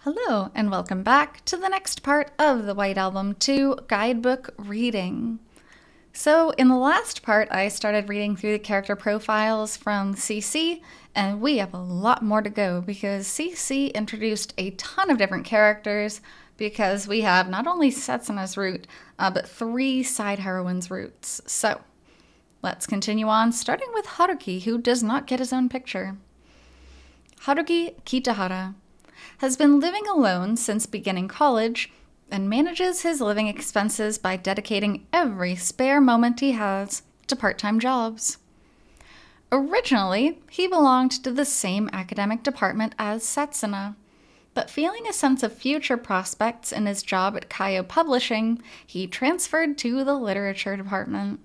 Hello, and welcome back to the next part of the White Album 2 guidebook reading. So, in the last part, I started reading through the character profiles from CC, and we have a lot more to go because CC introduced a ton of different characters because we have not only Setsuna's route, but 3 side heroines' routes. So, let's continue on, starting with Haruki, who does not get his own picture. Haruki Kitahara has been living alone since beginning college and manages his living expenses by dedicating every spare moment he has to part-time jobs. Originally, he belonged to the same academic department as Setsuna, but feeling a sense of future prospects in his job at Kaio Publishing, he transferred to the literature department.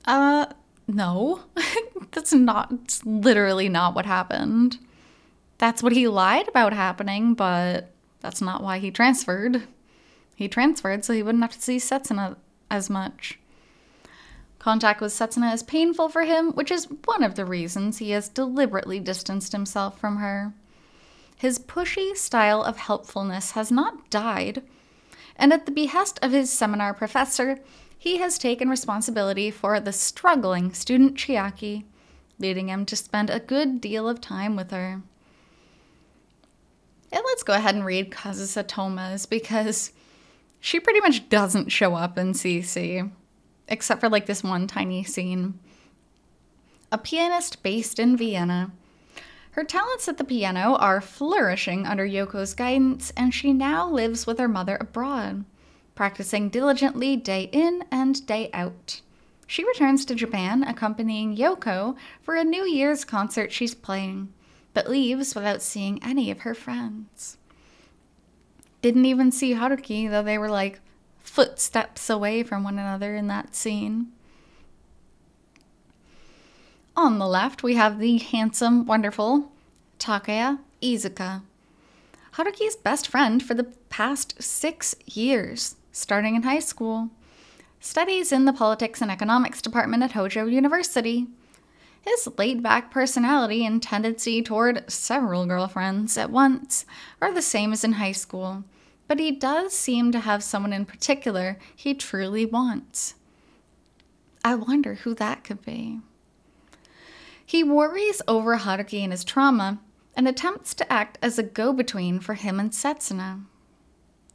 No. That's literally not what happened. That's what he lied about happening, but that's not why he transferred. He transferred so he wouldn't have to see Setsuna as much. Contact with Setsuna is painful for him, which is one of the reasons he has deliberately distanced himself from her. His pushy style of helpfulness has not died, and at the behest of his seminar professor, he has taken responsibility for the struggling student Chiaki, leading him to spend a good deal of time with her. And let's go ahead and read Kazusa Toma's because she pretty much doesn't show up in CC, except for like this one tiny scene. A pianist based in Vienna. Her talents at the piano are flourishing under Yoko's guidance, and she now lives with her mother abroad, practicing diligently day in and day out. She returns to Japan accompanying Yoko for a New Year's concert she's playing, but leaves without seeing any of her friends. Didn't even see Haruki, though they were like footsteps away from one another in that scene. On the left, we have the handsome, wonderful Takaya Izuka, Haruki's best friend for the past 6 years, starting in high school. Studies in the Politics and Economics department at Hojo University. His laid-back personality and tendency toward several girlfriends at once are the same as in high school, but he does seem to have someone in particular he truly wants. I wonder who that could be. He worries over Haruki and his trauma and attempts to act as a go-between for him and Setsuna.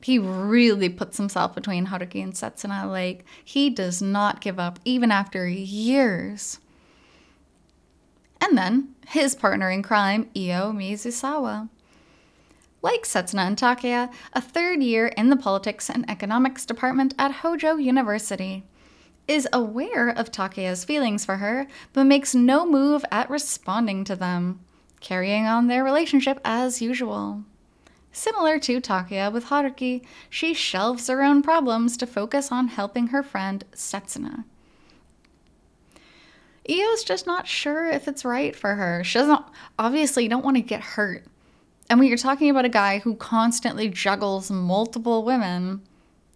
He really puts himself between Haruki and Setsuna, like he does not give up even after years. And then, his partner in crime, Io Mizusawa. Like Setsuna and Takaya, a 3rd year in the Politics and Economics department at Hojo University, is aware of Takaya's feelings for her, but makes no move at responding to them, carrying on their relationship as usual. Similar to Takaya with Haruki, she shelves her own problems to focus on helping her friend Setsuna. Io's just not sure if it's right for her. She obviously don't want to get hurt. And when you're talking about a guy who constantly juggles multiple women,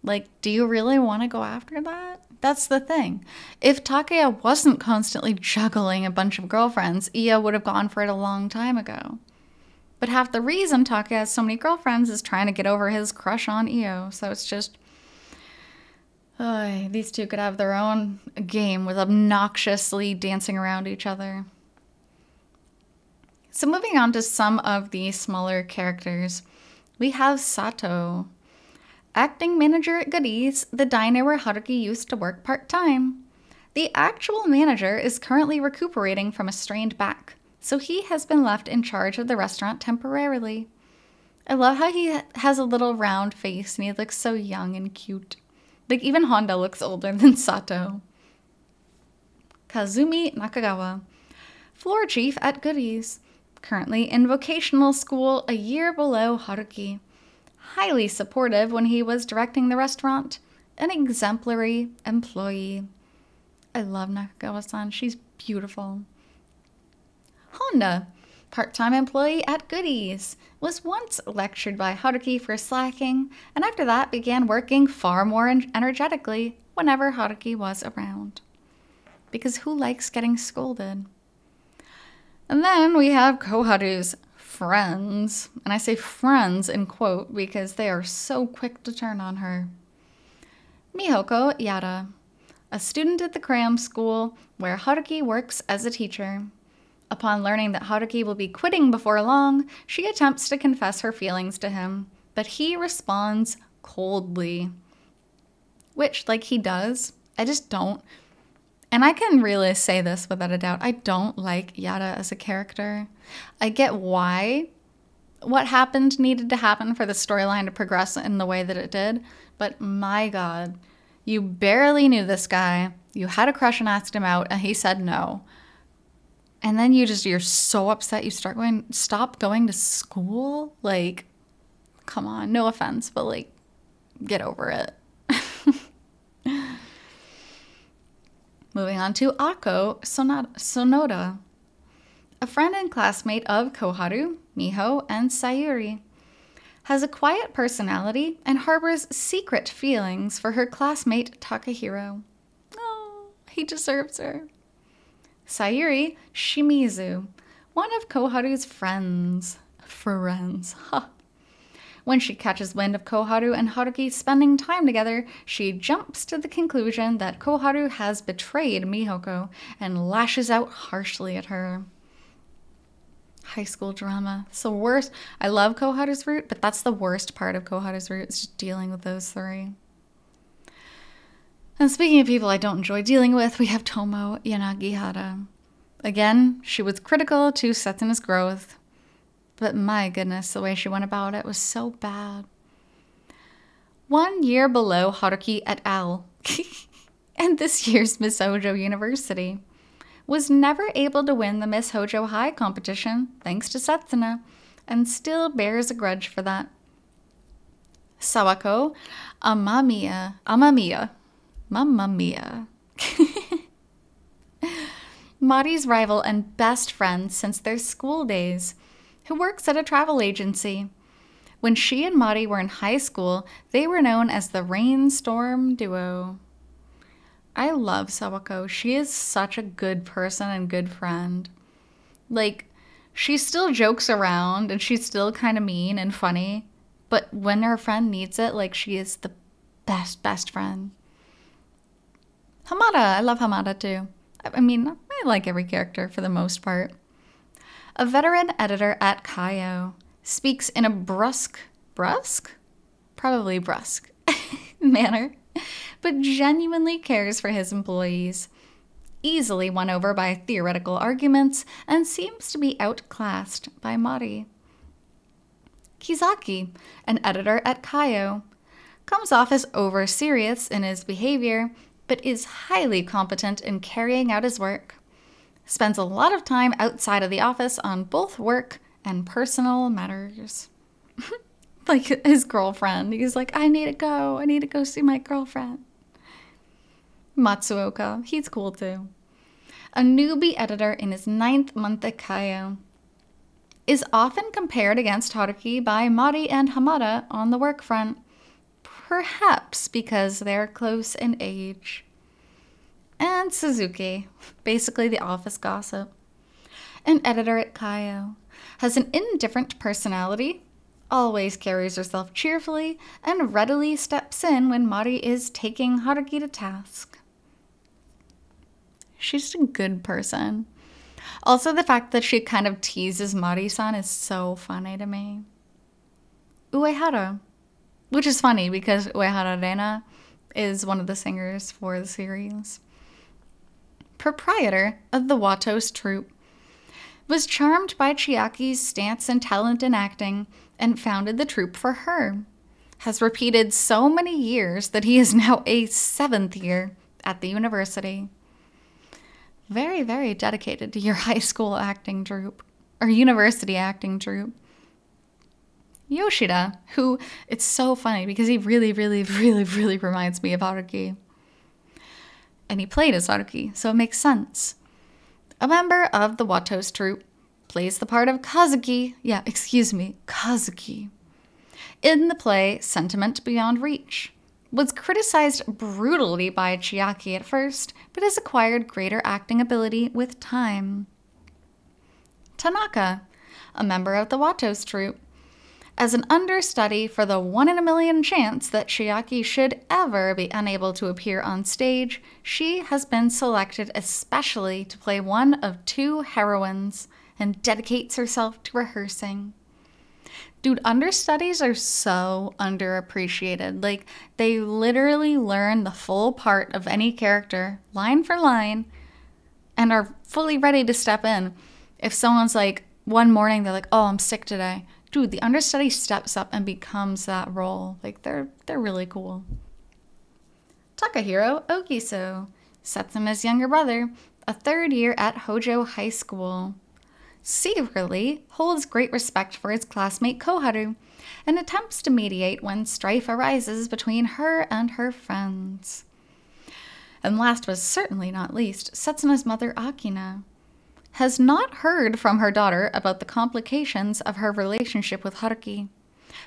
like, do you really want to go after that? That's the thing. If Takaya wasn't constantly juggling a bunch of girlfriends, Io would have gone for it a long time ago. But half the reason Takaya has so many girlfriends is trying to get over his crush on Io. So it's just, these two could have their own game with obnoxiously dancing around each other. So moving on to some of the smaller characters, we have Sato, acting manager at Goodies, the diner where Haruki used to work part-time. The actual manager is currently recuperating from a strained back, so he has been left in charge of the restaurant temporarily. I love how he has a little round face and he looks so young and cute. Like, even Honda looks older than Sato. Kazumi Nakagawa, floor chief at Goodies, currently in vocational school a year below Haruki. Highly supportive when he was directing the restaurant, an exemplary employee. I love Nakagawa-san, she's beautiful. Honda, part-time employee at Goodies, was once lectured by Haruki for slacking, and after that began working far more energetically whenever Haruki was around. Because who likes getting scolded? And then we have Koharu's friends, and I say friends in quote because they are so quick to turn on her. Mihoko Yada, a student at the cram school where Haruki works as a teacher. Upon learning that Haruki will be quitting before long, she attempts to confess her feelings to him, but he responds coldly. Which, like he does, I just don't. And I can really say this without a doubt. I don't like Yada as a character. I get why what happened needed to happen for the storyline to progress in the way that it did. But my God, you barely knew this guy. You had a crush and asked him out and he said no. And then you're so upset you stop going to school? Like, come on, no offense, but like, get over it. Moving on to Ako Sonoda, a friend and classmate of Koharu, Miho, and Sayuri. Has a quiet personality and harbors secret feelings for her classmate Takahiro. Oh, he deserves her. Sayuri Shimizu, one of Koharu's friends. Huh. When she catches wind of Koharu and Haruki spending time together, she jumps to the conclusion that Koharu has betrayed Mihoko and lashes out harshly at her. High school drama. It's the worst. I love Koharu's route, but that's the worst part of Koharu's route, is just dealing with those three. And speaking of people I don't enjoy dealing with, we have Tomo Yanagihara. Again, she was critical to Setsuna's growth. But my goodness, the way she went about it was so bad. 1 year below Haruki et al. And this year's Miss Hojo University. Was never able to win the Miss Hojo High competition, thanks to Setsuna, and still bears a grudge for that. Sawako Mamma Mia. Mari's rival and best friend since their school days, who works at a travel agency. When she and Mari were in high school, they were known as the Rainstorm Duo. I love Sawako. She is such a good person and good friend. Like, she still jokes around and she's still kind of mean and funny, but when her friend needs it, like, she is the best friend. Hamada. I love Hamada too. I mean, I like every character for the most part. A veteran editor at Kaio, speaks in a brusque manner, but genuinely cares for his employees. Easily won over by theoretical arguments and seems to be outclassed by Mari. Kizaki, an editor at Kaio, comes off as over-serious in his behavior, but is highly competent in carrying out his work. Spends a lot of time outside of the office on both work and personal matters. Like his girlfriend. He's like, I need to go see my girlfriend. Matsuoka, he's cool too. A newbie editor in his 9th month at Kaio. Is often compared against Haruki by Mari and Hamada on the work front. Perhaps because they're close in age. And Suzuki, basically the office gossip. An editor at Kaio. Has an indifferent personality, always carries herself cheerfully, and readily steps in when Mari is taking Haruki to task. She's a good person. Also, the fact that she kind of teases Mari-san is so funny to me. Uehara, which is funny because Uehara Rena is one of the singers for the series. Proprietor of the Watos troupe. Was charmed by Chiaki's stance and talent in acting and founded the troupe for her. Has repeated so many years that he is now a 7th year at the university. Very, very dedicated to your high school acting troupe, or university acting troupe. Yoshida, who, it's so funny because he really reminds me of Haruki. And he played as Haruki, so it makes sense. A member of the Watos troupe, plays the part of Kazuki. In the play Sentiment Beyond Reach. Was criticized brutally by Chiaki at first, but has acquired greater acting ability with time. Tanaka, a member of the Watto's troupe. As an understudy for the 1 in a million chance that Chiaki should ever be unable to appear on stage, she has been selected especially to play one of 2 heroines and dedicates herself to rehearsing. Dude, understudies are so underappreciated. Like, they literally learn the full part of any character, line for line, and are fully ready to step in. If someone's like, one morning, they're like, oh, I'm sick today. Dude, the understudy steps up and becomes that role. Like, they're really cool. Takahiro Ogiso, Setsuna's younger brother, a 3rd year at Hojo High School. Secretly holds great respect for his classmate Koharu and attempts to mediate when strife arises between her and her friends. And last but certainly not least, Setsuna's mother Akina has not heard from her daughter about the complications of her relationship with Haruki,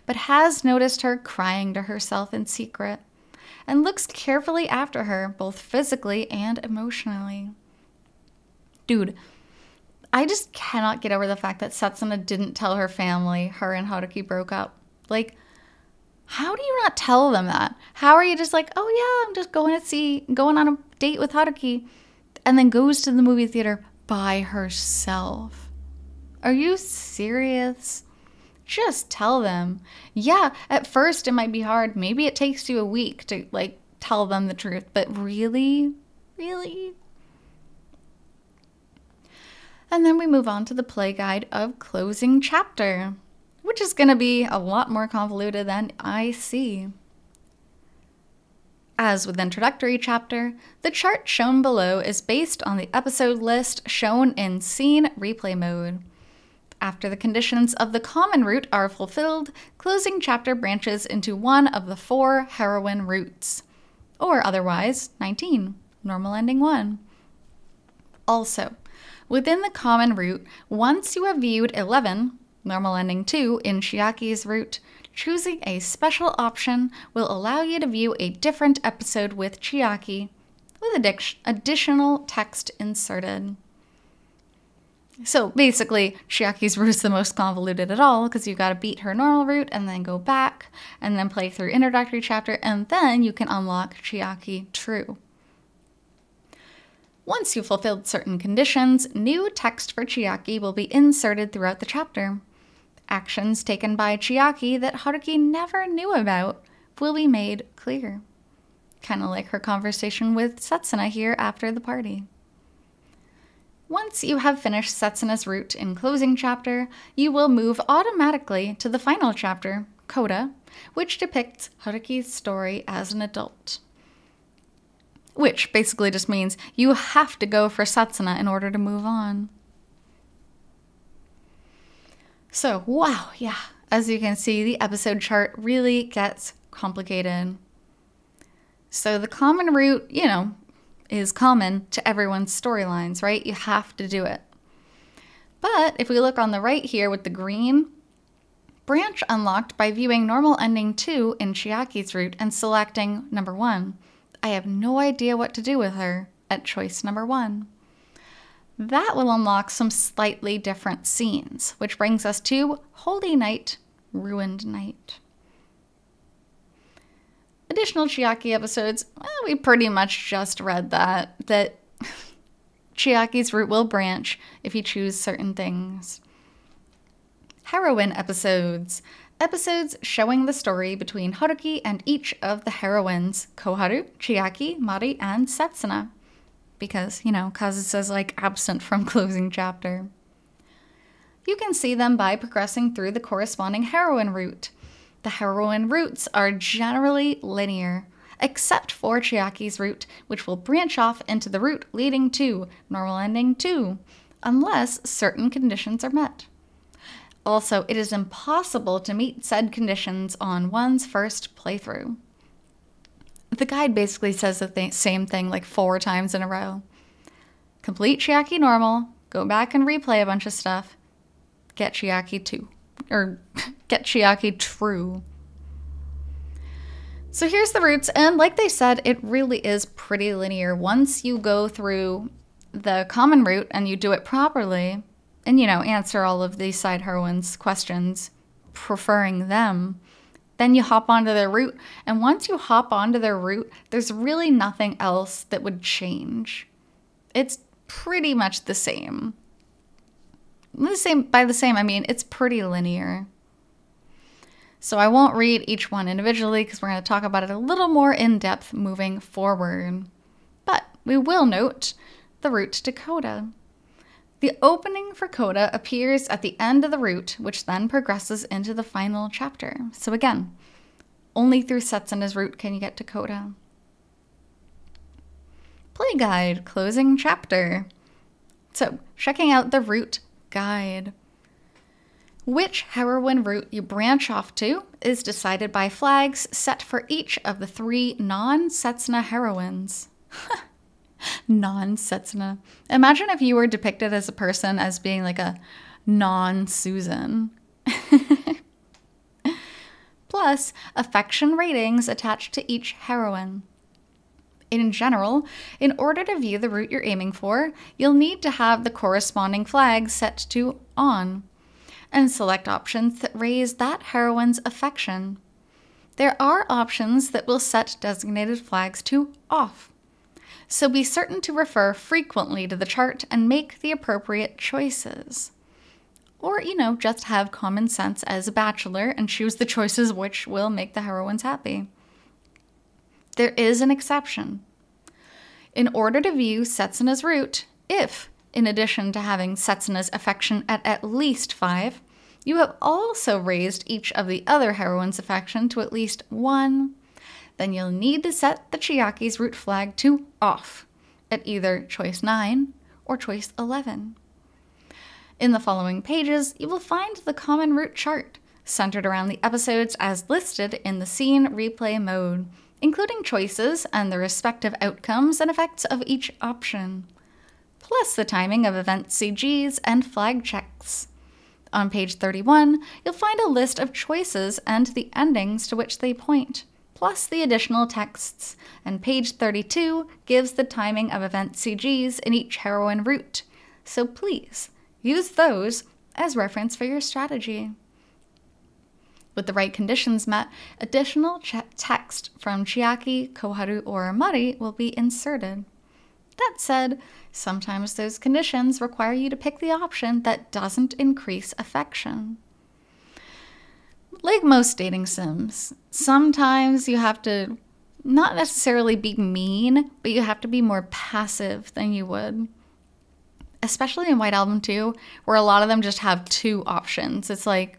but has noticed her crying to herself in secret and looks carefully after her both physically and emotionally. Dude, I just cannot get over the fact that Setsuna didn't tell her family her and Haruki broke up. Like, how do you not tell them that? How are you just like, oh yeah, I'm just going on a date with Haruki, and then goes to the movie theater by herself? Are you serious? Just tell them. Yeah, at first it might be hard. Maybe it takes you a week to like tell them the truth, but really? Really? And then we move on to the play guide of closing chapter, which is going to be a lot more convoluted than I see. As with introductory chapter, the chart shown below is based on the episode list shown in scene replay mode. After the conditions of the common route are fulfilled, closing chapter branches into one of the 4 heroine routes, or otherwise 19, normal ending 1. Also, within the common route, once you have viewed 11, normal ending 2, in Chiaki's route, choosing a special option will allow you to view a different episode with Chiaki, with additional text inserted. So basically, Chiaki's route is the most convoluted at all, because you've got to beat her normal route and then go back, and then play through introductory chapter, and then you can unlock Chiaki True. Once you've fulfilled certain conditions, new text for Chiaki will be inserted throughout the chapter. Actions taken by Chiaki that Haruki never knew about will be made clear. Kind of like her conversation with Setsuna here after the party. Once you have finished Setsuna's route in closing chapter, you will move automatically to the final chapter, Coda, which depicts Haruki's story as an adult. Which basically just means you have to go for Setsuna in order to move on. So, wow, yeah, as you can see, the episode chart really gets complicated. So the common route, is common to everyone's storylines, right? You have to do it. But if we look on the right here with the green, branch unlocked by viewing normal ending 2 in Chiaki's route and selecting number 1. I have no idea what to do with her at choice number 1. That will unlock some slightly different scenes, which brings us to Holy Night, Ruined Night. Additional Chiaki episodes, we pretty much just read that Chiaki's route will branch if you choose certain things. Heroine episodes. Episodes showing the story between Haruki and each of the heroines, Koharu, Chiaki, Mari, and Setsuna. Because, Kazusa's absent from closing chapter. You can see them by progressing through the corresponding heroine route. The heroine routes are generally linear, except for Chiaki's route, which will branch off into the route leading to normal ending 2, unless certain conditions are met. Also, it is impossible to meet said conditions on one's first playthrough. The guide basically says the same thing 4 times in a row. Complete Chiaki normal, go back and replay a bunch of stuff, get Chiaki 2, or get Chiaki True. So here's the routes, and like they said, it really is pretty linear. Once you go through the common route and you do it properly, and, answer all of these side heroines' questions, preferring them, then you hop onto their route. And once you hop onto their route, there's really nothing else that would change. It's pretty much the same. By the same, I mean, it's pretty linear. So I won't read each one individually because we're going to talk about it a little more in depth moving forward. But we will note the route to Coda. The opening for Coda appears at the end of the route, which then progresses into the final chapter. So again, only through Setsuna's route can you get to Coda. Play guide, closing chapter. So, checking out the route guide. Which heroine route you branch off to is decided by flags set for each of the 3 non-Setsuna heroines. Non-Setsuna. Imagine if you were depicted as a person as being like a non-Susan. Plus, affection ratings attached to each heroine. In general, in order to view the route you're aiming for, you'll need to have the corresponding flag set to on, and select options that raise that heroine's affection. There are options that will set designated flags to off. So be certain to refer frequently to the chart and make the appropriate choices. Or, just have common sense as a bachelor and choose the choices which will make the heroines happy. There is an exception. In order to view Setsuna's route, if, in addition to having Setsuna's affection at least 5, you have also raised each of the other heroines' affection to at least 1, then you'll need to set the Chiaki's route flag to off at either choice 9 or choice 11. In the following pages, you will find the common route chart, centered around the episodes as listed in the scene replay mode, including choices and the respective outcomes and effects of each option, plus the timing of event CGs and flag checks. On page 31, you'll find a list of choices and the endings to which they point, plus the additional texts, and page 32 gives the timing of event CGs in each heroine route, so please use those as reference for your strategy. With the right conditions met, additional text from Chiaki, Koharu, or Mari will be inserted. That said, sometimes those conditions require you to pick the option that doesn't increase affection. Like most dating sims, sometimes you have to not necessarily be mean, but you have to be more passive than you would. Especially in White Album 2, where a lot of them just have 2 options. It's like,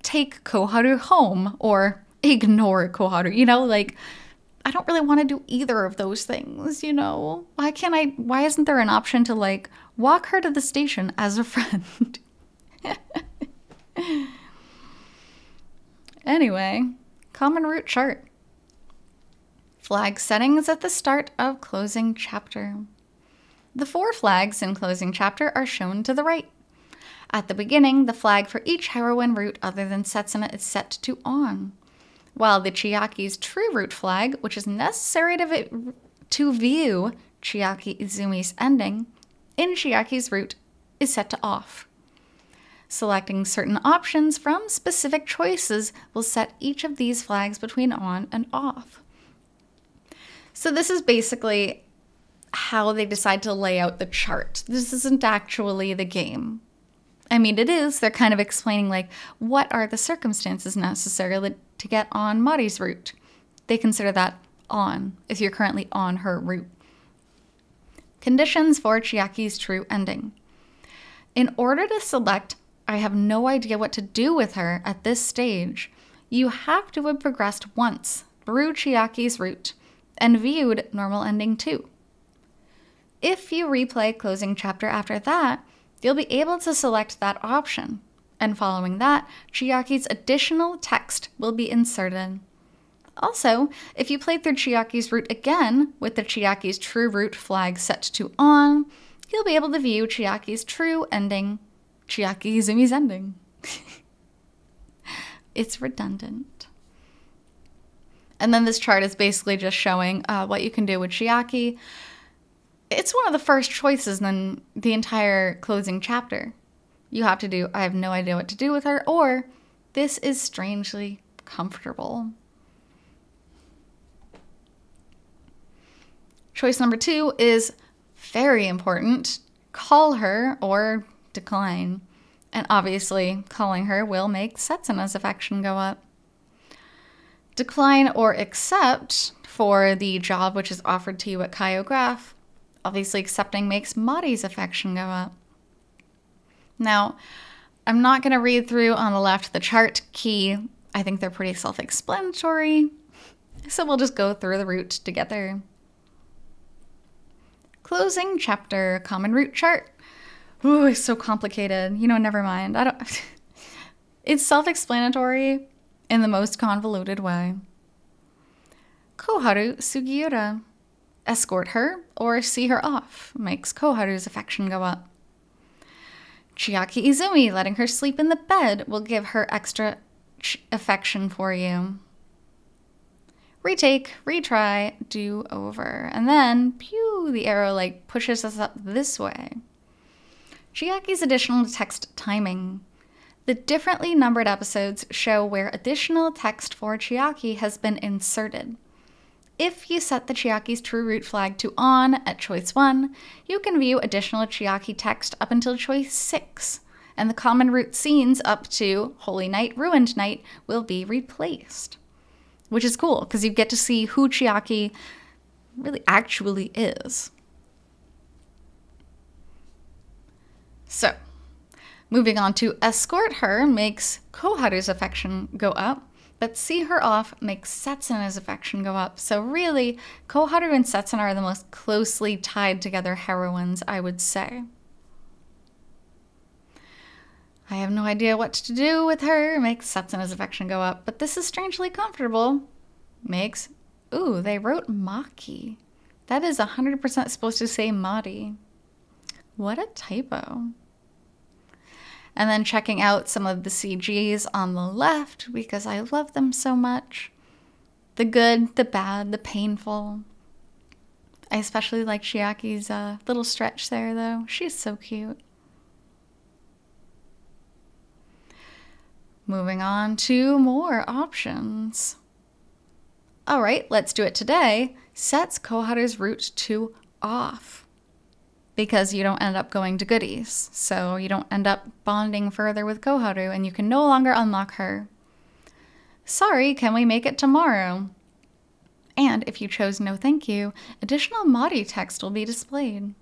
take Koharu home, or ignore Koharu. I don't really want to do either of those things, Why isn't there an option to, walk her to the station as a friend? Anyway, common route chart. Flag settings at the start of closing chapter. The 4 flags in closing chapter are shown to the right. At the beginning, the flag for each heroine route other than Setsuna is set to on, while the Chiaki's true route flag, which is necessary to view Chiaki Izumi's ending, in Chiaki's route is set to off. Selecting certain options from specific choices will set each of these flags between on and off. So this is basically how they decide to lay out the chart. This isn't actually the game. I mean, it is. They're kind of explaining, what are the circumstances necessary to get on Mari's route. They consider that on, if you're currently on her route. Conditions for Chiaki's true ending. In order to select, I have no idea what to do with her at this stage, you have to have progressed once through Chiaki's route and viewed normal ending 2. If you replay closing chapter after that, you'll be able to select that option, and following that, Chiaki's additional text will be inserted. Also, if you play through Chiaki's route again with the Chiaki's true route flag set to on, you'll be able to view Chiaki's true ending, Chiaki Izumi's ending. It's redundant. And then this chart is basically just showing what you can do with Chiaki. It's one of the first choices in the entire closing chapter. you have to do, I have no idea what to do with her, or this is strangely comfortable. Choice number 2 is very important. Call her or decline. And obviously, calling her will make Setsuna's affection go up. Decline or accept for the job which is offered to you at Kyograph. Obviously, accepting makes Mari's affection go up. Now, I'm not going to read through on the left the chart key. I think they're pretty self-explanatory. So we'll just go through the route to get there. Closing chapter, common root chart. Ooh, it's so complicated. You know, never mind. It's self-explanatory in the most convoluted way. Koharu Sugiura. Escort her or see her off makes Koharu's affection go up. Chiaki Izumi, letting her sleep in the bed will give her extra affection for you. Retake, retry, do over. And then, pew, the arrow like pushes us up this way. Chiaki's additional text timing. The differently numbered episodes show where additional text for Chiaki has been inserted. If you set the Chiaki's true root flag to on at choice 1, you can view additional Chiaki text up until choice 6, and the common root scenes up to Holy Night, Ruined Night will be replaced. Which is cool, because you get to see who Chiaki really actually is. So, moving on to escort her makes Koharu's affection go up, but see her off makes Setsuna's affection go up. So really, Koharu and Setsuna are the most closely tied together heroines, I would say. I have no idea what to do with her, makes Setsuna's affection go up, but this is strangely comfortable. Makes, ooh, they wrote Maki. That is 100% supposed to say Mari. What a typo. And then checking out some of the CGs on the left because I love them so much. The good, the bad, the painful. I especially like Chiaki's little stretch there though. She's so cute. Moving on to more options. All right, let's do it today. Sets Koharu's root to off. Because you don't end up going to goodies. So you don't end up bonding further with Koharu and you can no longer unlock her. Sorry, can we make it tomorrow? And if you chose no thank you, additional Mari text will be displayed.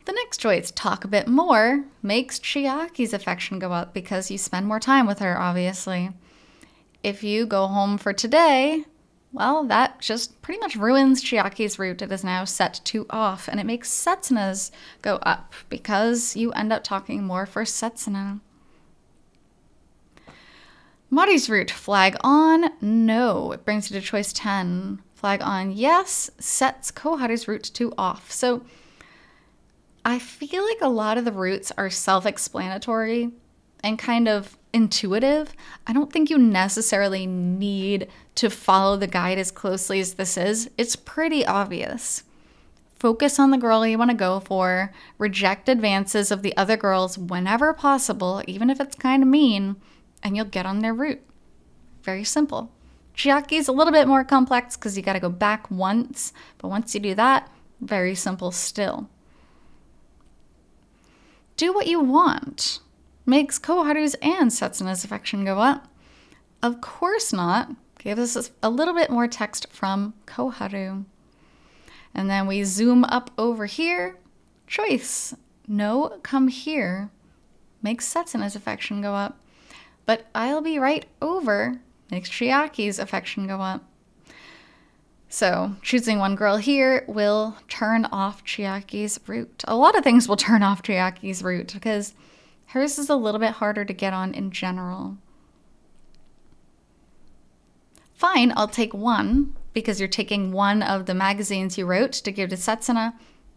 The next choice, talk a bit more, makes Chiaki's affection go up because you spend more time with her, obviously. If you go home for today, well, that just pretty much ruins Chiaki's root. It is now set to off, and it makes Setsuna's go up because you end up talking more for Setsuna. Mari's root, flag on, no. It brings you to choice 10. Flag on, yes, sets Koharu's root to off. So I feel like a lot of the roots are self-explanatory and kind of intuitive. I don't think you necessarily need to follow the guide as closely as this is. It's pretty obvious. Focus on the girl you want to go for. Reject advances of the other girls whenever possible, even if it's kind of mean, and you'll get on their route. Very simple. Chiaki's a little bit more complex because you got to go back once, but once you do that, very simple still. Do what you want. Makes Koharu's and Setsuna's affection go up? Of course not. Give us a little bit more text from Koharu. And then we zoom up over here. Choice. No, come here. Makes Setsuna's affection go up. But I'll be right over makes Chiaki's affection go up. So choosing one girl here will turn off Chiaki's root. A lot of things will turn off Chiaki's root because hers is a little bit harder to get on in general. Fine, I'll take one, because you're taking one of the magazines you wrote to give to Setsuna.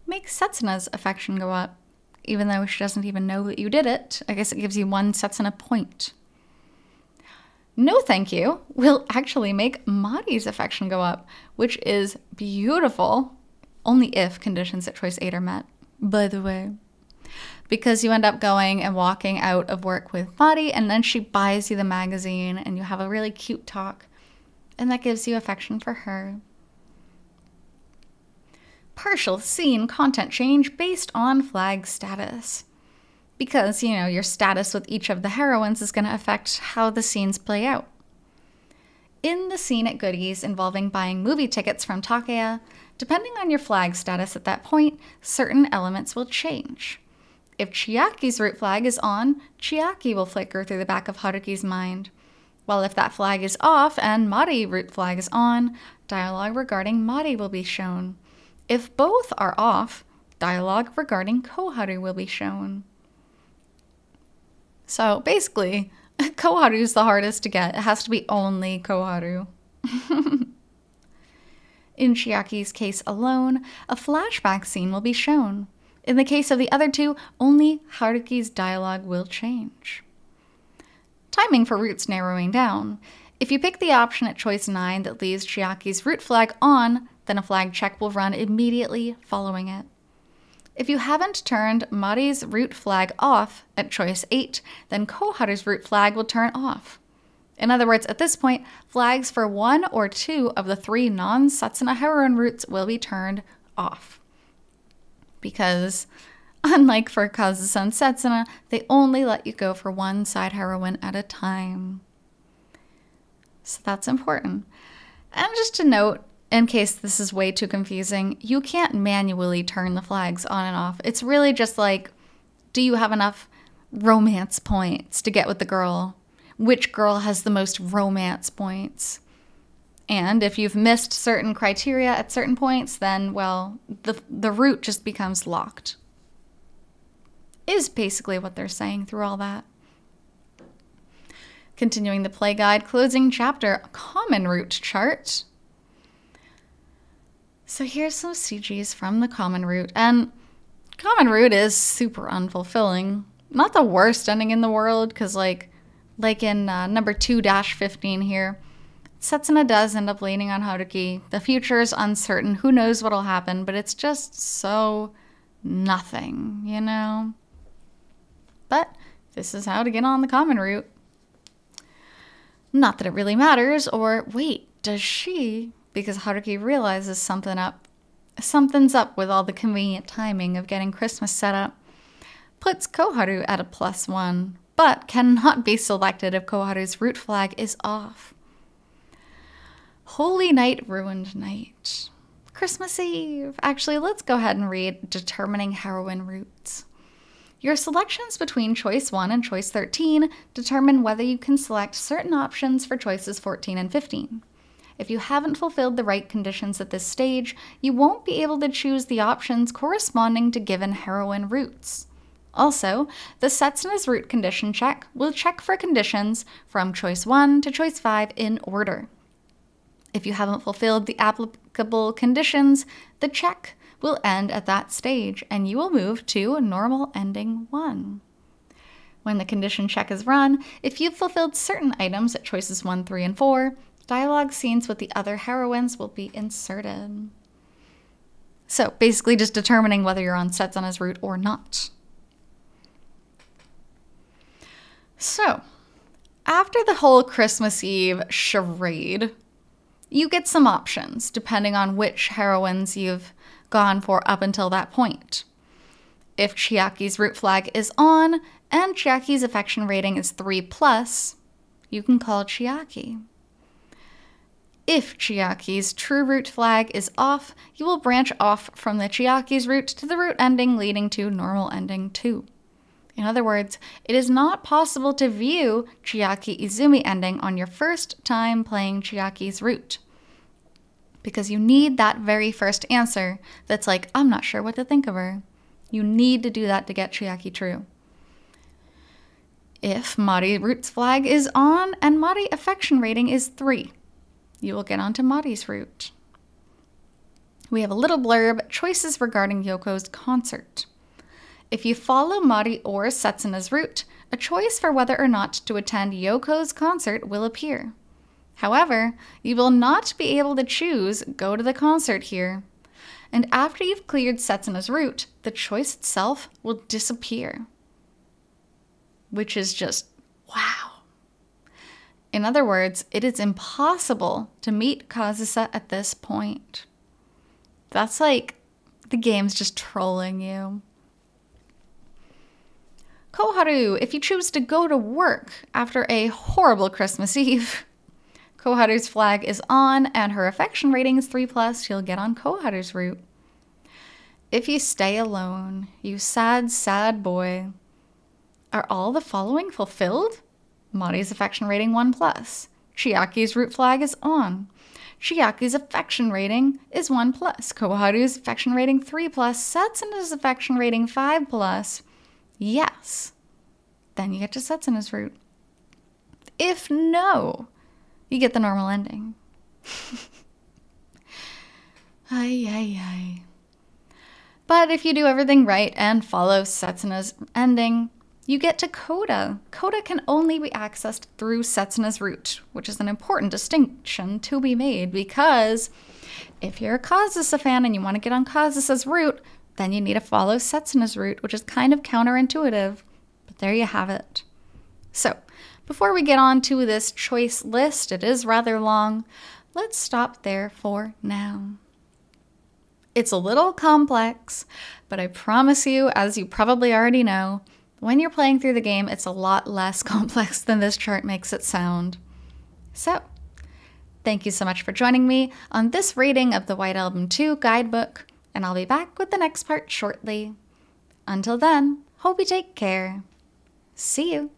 Make Setsuna's affection go up, even though she doesn't even know that you did it. I guess it gives you one Setsuna point. No thank you will actually make Mari's affection go up, which is beautiful, only if conditions at choice 8 are met, by the way. because you end up going and walking out of work with Mari, and then she buys you the magazine and you have a really cute talk, and that gives you affection for her. Partial scene content change based on flag status. Because, your status with each of the heroines is going to affect how the scenes play out. In the scene at Goodies involving buying movie tickets from Takaya, depending on your flag status at that point, certain elements will change. If Chiaki's root flag is on, Chiaki will flicker through the back of Haruki's mind. While if that flag is off and Mari root flag is on, dialogue regarding Mari will be shown. If both are off, dialogue regarding Koharu will be shown. So basically, Koharu's the hardest to get. It has to be only Koharu. In Chiaki's case alone, a flashback scene will be shown. In the case of the other two, only Haruki's dialogue will change. Timing for roots narrowing down. If you pick the option at choice 9 that leaves Chiaki's root flag on, then a flag check will run immediately following it. If you haven't turned Mari's root flag off at choice 8, then Koharu's root flag will turn off. In other words, at this point, flags for 1 or 2 of the 3 non-Setsuna heroine roots will be turned off. Because, unlike for Kazu-san Setsuna, they only let you go for one side heroine at a time. So that's important. And just to note, in case this is way too confusing, you can't manually turn the flags on and off. It's really just like, do you have enough romance points to get with the girl? Which girl has the most romance points? And if you've missed certain criteria at certain points, then, well, the route just becomes locked. Is basically what they're saying through all that. Continuing the play guide, closing chapter, common route chart. So here's some CGs from the common route, and common route is super unfulfilling. Not the worst ending in the world, because like in number 2-15 here, Setsuna does end up leaning on Haruki. The future is uncertain. Who knows what'll happen, but it's just so nothing, But this is how to get on the common route. Not that it really matters, or wait, does she? Because Haruki realizes something's up with all the convenient timing of getting Christmas set up. Puts Koharu at a +1, but cannot be selected if Koharu's root flag is off. Holy Night, Ruined Night. Christmas Eve. Actually, let's go ahead and read Determining Heroine Roots. Your selections between choice 1 and choice 13 determine whether you can select certain options for choices 14 and 15. If you haven't fulfilled the right conditions at this stage, you won't be able to choose the options corresponding to given heroine roots. Also, the Setsuna's root condition check will check for conditions from choice 1 to choice 5 in order. If you haven't fulfilled the applicable conditions, the check will end at that stage, and you will move to normal ending 1. When the condition check is run, if you've fulfilled certain items at choices 1, 3, and 4, dialogue scenes with the other heroines will be inserted. So basically just determining whether you're on Setsuna's route or not. So, after the whole Christmas Eve charade, you get some options depending on which heroines you've gone for up until that point. If Chiaki's root flag is on and Chiaki's affection rating is 3+, you can call Chiaki. If Chiaki's true root flag is off, you will branch off from the Chiaki's root to the root ending leading to normal ending 2. In other words, it is not possible to view Chiaki Izumi ending on your first time playing Chiaki's root. Because you need that very first answer that's like, I'm not sure what to think of her. You need to do that to get Chiaki true. If Mari root's flag is on and Mari affection rating is 3, you will get onto Mari's root. We have a little blurb, choices regarding Yoko's concert. If you follow Mari or Setsuna's route, a choice for whether or not to attend Yoko's concert will appear. However, you will not be able to choose go to the concert here. And after you've cleared Setsuna's route, the choice itself will disappear. Which is just, wow. In other words, it is impossible to meet Kazusa at this point. That's like the game's just trolling you. Koharu, if you choose to go to work after a horrible Christmas Eve, Koharu's flag is on and her affection rating is 3+, you'll get on Koharu's route. If you stay alone, you sad, sad boy. Are all the following fulfilled? Mari's affection rating 1+. Chiaki's route flag is on. Chiaki's affection rating is 1+. Koharu's affection rating 3+. Setsuna's affection rating 5+. Yes. Then you get to Setsuna's route. If no, you get the normal ending. Ay, ay, ay. But if you do everything right and follow Setsuna's ending, you get to Coda. Coda can only be accessed through Setsuna's route, which is an important distinction to be made because if you're a Kazusa fan and you want to get on Kazusa's route, then you need to follow Setsuna's route, which is kind of counterintuitive, but there you have it. So, before we get on to this choice list, it is rather long, let's stop there for now. It's a little complex, but I promise you, as you probably already know, when you're playing through the game, it's a lot less complex than this chart makes it sound. So, thank you so much for joining me on this reading of the White Album 2 Guidebook, and I'll be back with the next part shortly. Until then, hope you take care. See you!